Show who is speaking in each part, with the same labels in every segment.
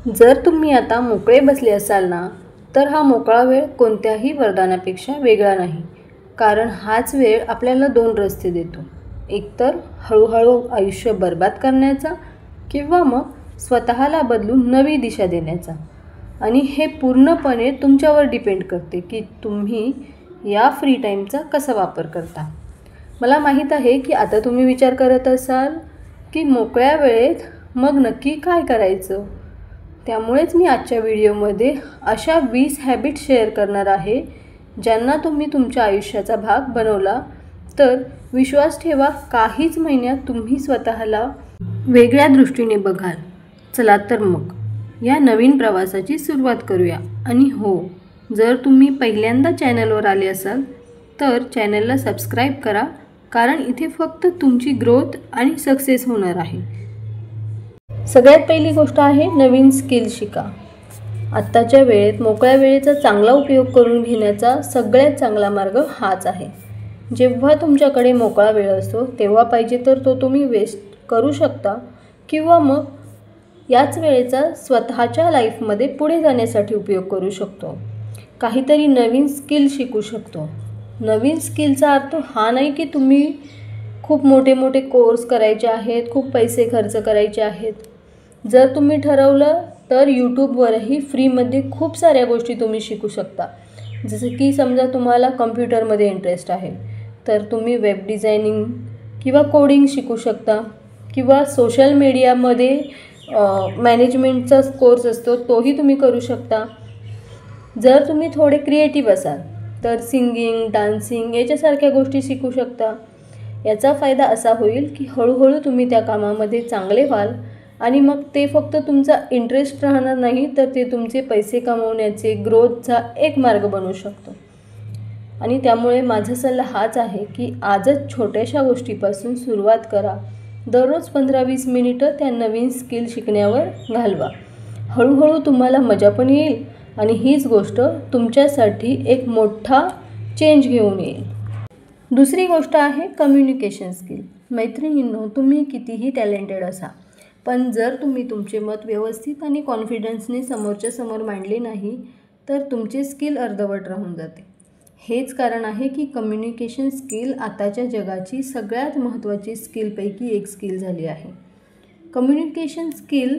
Speaker 1: जर तुम्ही आता मोकळे बसले असाल ना, तर हा मोकळा वेळ कोणत्याही वरदानापेक्षा वेगळा नाही. कारण हाच वेळ आपल्याला दोन रस्ते देतो. एकतर हळूहळू आयुष्य बर्बाद करण्याचा किंवा मग स्वतःला बदलून नवी दिशा देण्याचा. आणि हे पूर्णपणे तुमच्यावर डिपेंड करते की तुम्ही या फ्री टाईमचा कसा वापर करता. मला माहीत आहे की आता तुम्ही विचार करत असाल की मोकळ्या वेळेत मग नक्की काय करायचं. त्यामुळेच मी आजच्या व्हिडिओमध्ये अशा 20 हॅबिट्स शेअर करणार आहे ज्यांना तुम्ही तुमच्या आयुष्याचा भाग बनवला तर विश्वास ठेवा काहीच महिन्यात तुम्ही स्वतःला वेगळ्या दृष्टीने बघाल. चला तर मग या नवीन प्रवासाची सुरुवात करूया. आणि हो, जर तुम्ही पहिल्यांदा चॅनलवर आले असाल तर चॅनलला सबस्क्राईब करा, कारण इथे फक्त तुमची ग्रोथ आणि सक्सेस होणार आहे. सगळ्यात पहिली गोष्ट आहे नवीन स्किल शिका. आत्ताच्या वेळेत मोकळ्या वेळेचा चांगला उपयोग करून घेण्याचा सगळ्यात चांगला मार्ग हाच आहे. जेव्हा तुमच्याकडे मोकळा वेळ असतो तेव्हा पाहिजे तर तो तुम्ही वेस्ट करू शकता किंवा मग याच वेळेचा स्वतःच्या लाईफमध्ये पुढे जाण्यासाठी उपयोग करू शकतो. काहीतरी नवीन स्किल शिकू शकतो. नवीन स्किलचा अर्थ हा नाही की तुम्ही खूप मोठे मोठे कोर्स करायचे आहेत, खूप पैसे खर्च करायचे आहेत. जर तुम्ही ठरवलं तर यूट्यूबवरही फ्रीमध्ये खूप साऱ्या गोष्टी तुम्ही शिकू शकता. जसं की समजा तुम्हाला कम्प्युटरमध्ये इंटरेस्ट आहे तर तुम्ही वेब डिझायनिंग किंवा कोडिंग शिकू शकता किंवा सोशल मीडियामध्ये मॅनेजमेंटचा कोर्स असतो तोही तुम्ही करू शकता. जर तुम्ही थोडे क्रिएटिव्ह असाल तर सिंगिंग, डान्सिंग याच्यासारख्या गोष्टी शिकू शकता. याचा फायदा असा होईल की हळूहळू तुम्ही त्या कामामध्ये चांगले व्हाल आणि मग ते फक्त तुमचा इंटरेस्ट राहणार नाही तर ते तुमचे पैसे कमवण्याचे ग्रोथचा एक मार्ग बनू शकतो. आणि त्यामुळे माझा सल्ला हाच आहे की आजच छोट्याशा गोष्टीपासून सुरुवात करा. दररोज 15-20 मिनिटं त्या नवीन स्किल शिकण्यावर घालवा. हळूहळू तुम्हाला मजा पण येईल आणि हीच गोष्ट तुमच्यासाठी एक मोठा चेंज घेऊन येईल. दुसरी गोष्ट आहे कम्युनिकेशन स्किल. मैत्रिणींनो, तुम्ही कितीही टॅलेंटेड असा पण जर तुम्ही तुमचे मत व्यवस्थित आणि कॉन्फिडन्सने समोरच्या समोर मांडले नाही तर तुमचे स्किल अर्धवट राहून जाते. हेच कारण आहे की कम्युनिकेशन स्किल आताच्या जगाची सगळ्यात महत्त्वाची स्किलपैकी एक स्किल झाली आहे. कम्युनिकेशन स्किल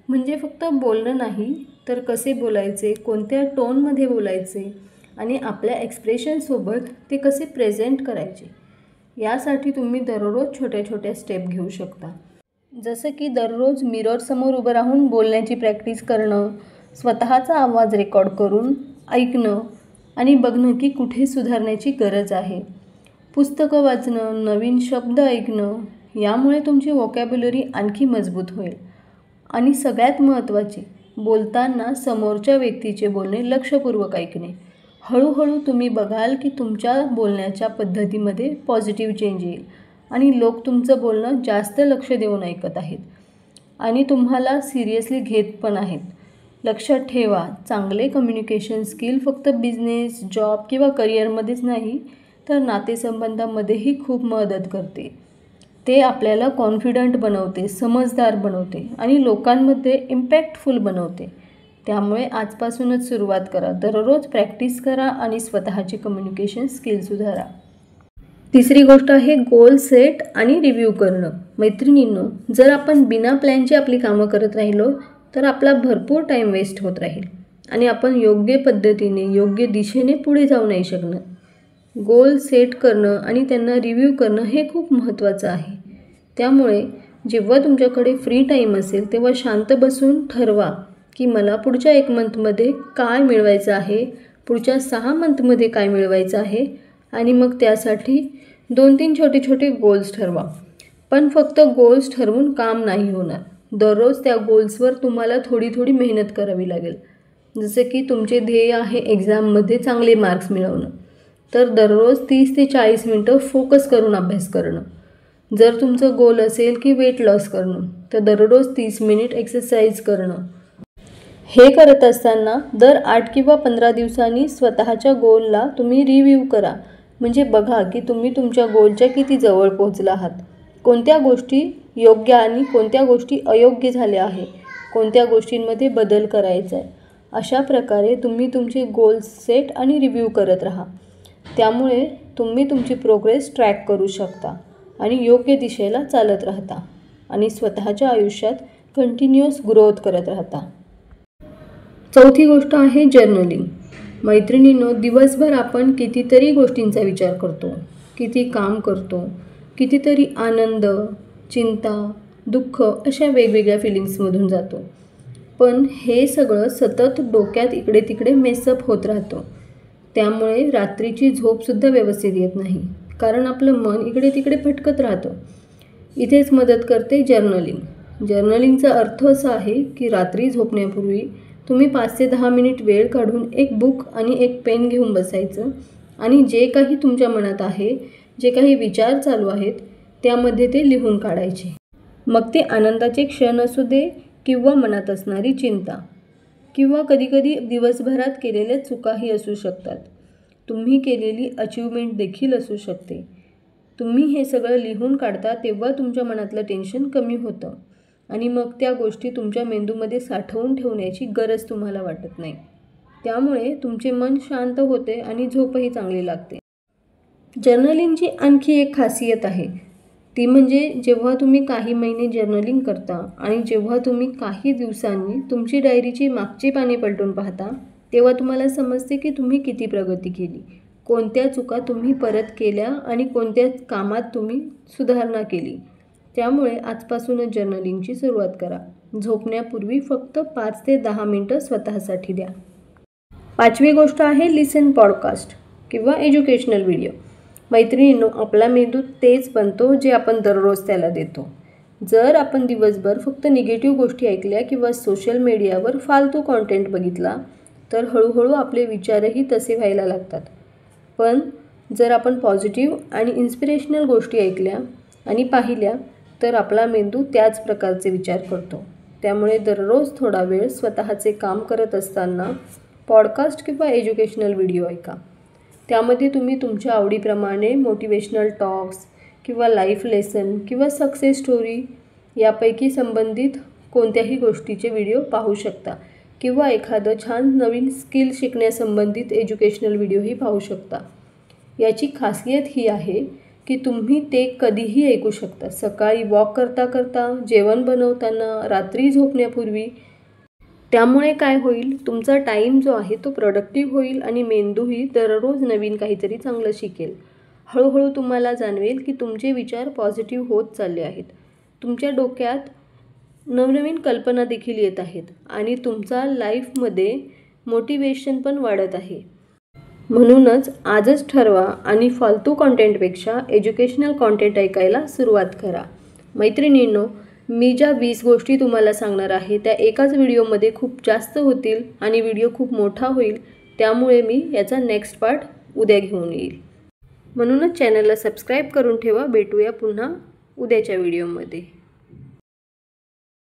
Speaker 1: म्हणजे फक्त बोलणं नाही तर कसे बोलायचे, कोणत्या टोनमध्ये बोलायचे आणि आपल्या एक्सप्रेशनसोबत ते कसे प्रेझेंट करायचे यासाठी तुम्ही दररोज छोट्या छोट्या स्टेप घेऊ शकता. जसं की दररोज मिररसमोर उभं राहून बोलण्याची प्रॅक्टिस करणं, स्वतःचा आवाज रेकॉर्ड करून ऐकणं आणि बघणं की कुठे सुधारण्याची गरज आहे. पुस्तकं वाचणं, नवीन शब्द ऐकणं, यामुळे तुमची व्होकॅब्युलरी आणखी मजबूत होईल. आणि सगळ्यात महत्त्वाचे, बोलताना समोरच्या व्यक्तीचे बोलणे लक्षपूर्वक ऐकणे. हळूहळू तुम्ही बघाल की तुमच्या बोलण्याच्या पद्धतीमध्ये पॉझिटिव्ह चेंज येईल आणि लोक तुमचं बोलणं जास्त लक्ष देऊन ऐकत आहेत आणि तुम्हाला सिरियसली घेत पण आहेत. लक्षात ठेवा, चांगले कम्युनिकेशन स्किल फक्त बिझनेस, जॉब किंवा करिअरमध्येच नाही तर नातेसंबंधामध्येही खूप मदत करते. ते आपल्याला कॉन्फिडंट बनवते, समजदार बनवते आणि लोकांमध्ये इम्पॅक्टफुल बनवते. त्यामुळे आजपासूनच सुरुवात करा. दररोज प्रॅक्टिस करा आणि स्वतःचे कम्युनिकेशन स्किल सुधारा. तिसरी गोष्ट आहे गोल सेट आणि रिव्ह्यू करणं. मैत्रिणींनो, जर आपण बिना प्लॅनची आपली कामं करत राहिलो तर आपला भरपूर टाईम वेस्ट होत राहील आणि आपण योग्य पद्धतीने, योग्य दिशेने पुढे जाऊ नाही शकणार. गोल सेट करणं आणि त्यांना रिव्ह्यू करणं हे खूप महत्त्वाचं आहे. त्यामुळे जेव्हा तुमच्याकडे फ्री टाईम असेल तेव्हा शांत बसून ठरवा की मला पुढच्या 1 मंथमध्ये काय मिळवायचं आहे, पुढच्या 6 मंथमध्ये काय मिळवायचं आहे आणि मग त्यासाठी 2-3 छोटे छोटे गोल्स ठरवा. पण फक्त गोल्स ठरवून काम नाही होणार. दररोज त्या गोल्सवर तुम्हाला थोडी थोडी मेहनत करावी लागेल. जसे की तुमचे ध्येय आहे एक्झाममध्ये चांगले मार्क्स मिळवणं, तर दररोज 30 ते 40 मिनटं फोकस करून अभ्यास करणं. जर तुमचं गोल असेल की वेट लॉस करणं तर दररोज 30 मिनिट एक्सरसाइज करणं. हे करत असताना दर 8 किंवा 15 दिवसांनी स्वतःच्या गोलला तुम्ही रिव्ह्यू करा. म्हणजे बघा की तुम्ही तुमच्या गोलच्या किती जवळ पोहोचला आहात, कोणत्या गोष्टी योग्य आणि कोणत्या गोष्टी अयोग्य झाल्या आहे कोणत्या गोष्टींमध्ये बदल करायचा आहे. अशा प्रकारे तुम्ही तुमचे गोल्स सेट आणि रिव्ह्यू करत राहा. त्यामुळे तुम्ही तुमची प्रोग्रेस ट्रॅक करू शकता आणि योग्य दिशेला चालत राहता आणि स्वतःच्या आयुष्यात कंटिन्युअस ग्रोथ करत राहता. चौथी गोष्ट आहे जर्नलिंग. मैत्रिणींनो, दिवसभर आपण कितीतरी गोष्टींचा विचार करतो, किती काम करतो, कितीतरी आनंद, चिंता, दुःख अशा वेगवेगळ्या फिलिंग्समधून जातो. पण हे सगळं सतत डोक्यात इकडे तिकडे मेसअप होत राहतं. त्यामुळे रात्रीची झोपसुद्धा व्यवस्थित येत नाही, कारण आपलं मन इकडे तिकडे भटकत राहतं. इथेच मदत करते जर्नलिंग. जर्नलिंगचा अर्थ असा आहे की रात्री झोपण्यापूर्वी तुम्ही 5 ते 10 मिनिट वेळ काढून एक बुक आणि एक पेन घेऊन बसायचं आणि जे काही तुमच्या मनात आहे, जे काही विचार चालू आहेत, त्यामध्ये ते लिहून काढायचे. मग ते आनंदाचे क्षण असू दे किंवा मनात असणारी चिंता किंवा कधीकधी दिवसभरात केलेल्या चुकाही असू शकतात. तुम्ही केलेली अचिव्हमेंट देखील असू शकते. तुम्ही हे सगळं लिहून काढता तेव्हा तुमच्या मनातलं टेन्शन कमी होतं आणि मग त्या गोष्टी तुमच्या मेंदूमध्ये साठवून ठेवण्याची गरज तुम्हाला वाटत नाही. त्यामुळे तुमचे मन शांत होते आणि झोपही चांगली लागते. जर्नलिंगची आणखी एक खासियत आहे, ती म्हणजे जेव्हा तुम्ही काही महिने जर्नलिंग करता आणि जेव्हा तुम्ही काही दिवसांनी तुमची डायरीची मागची पाने पलटून पाहता, तेव्हा तुम्हाला समजते की तुम्ही किती प्रगती केली, कोणत्या चुका तुम्ही परत केल्या आणि कोणत्या कामात तुम्ही सुधारणा केली. त्यामुळे आजपासूनच जर्नलिंगची सुरुवात करा. झोपण्यापूर्वी फक्त 5 ते 10 मिनटं स्वतःसाठी द्या. पाचवी गोष्ट आहे लिसन पॉडकास्ट किंवा एज्युकेशनल व्हिडिओ. मैत्रिणींनो, आपला मेंदू तेच बनतो जे आपण दररोज त्याला देतो. जर आपण दिवसभर फक्त निगेटिव्ह गोष्टी ऐकल्या किंवा सोशल मीडियावर फालतू कॉन्टेंट बघितला तर हळूहळू आपले विचारही तसे व्हायला लागतात. पण जर आपण पॉझिटिव्ह आणि इन्स्पिरेशनल गोष्टी ऐकल्या आणि पाहिल्या तर आपला मेंदू त्याच प्रकारचे विचार करतो. त्यामुळे दररोज थोडा वेळ स्वतःचे काम करत असताना पॉडकास्ट किंवा एज्युकेशनल व्हिडिओ ऐका. त्यामध्ये तुम्ही तुमच्या आवडीप्रमाणे मोटिवेशनल टॉक्स किंवा लाईफ लेसन किंवा सक्सेस स्टोरी यापैकी संबंधित कोणत्याही गोष्टीचे व्हिडिओ पाहू शकता किंवा एखादं छान नवीन स्किल शिकण्यासंबंधित एज्युकेशनल व्हिडिओही पाहू शकता. याची खासियत ही आहे की तुम्ही ते कधीही ऐकू शकता. सकाळी वॉक करता करता, जेवण बनवताना, रात्री झोपण्यापूर्वी. त्यामुळे काय होईल, तुमचा टाईम जो आहे तो प्रोडक्टिव्ह होईल आणि मेंदूही दररोज नवीन काहीतरी चांगलं शिकेल. हळूहळू तुम्हाला जाणवेल की तुमचे विचार पॉझिटिव्ह होत चालले आहेत. तुमच्या डोक्यात नवनवीन कल्पना देखील येत आहेत आणि तुमचा लाईफमध्ये मोटिवेशन पण वाढत आहे. म्हणूनच आजच ठरवा आणि फालतू कॉन्टेंटपेक्षा एज्युकेशनल कॉन्टेंट ऐकायला सुरुवात करा. मैत्रिणींनो, मी ज्या 20 गोष्टी तुम्हाला सांगणार आहे त्या एकाच व्हिडिओमध्ये खूप जास्त होतील आणि व्हिडिओ खूप मोठा होईल. त्यामुळे मी याचा नेक्स्ट पार्ट उद्या घेऊन येईल. म्हणूनच चॅनलला सबस्क्राईब करून ठेवा. भेटूया पुन्हा उद्याच्या व्हिडिओमध्ये.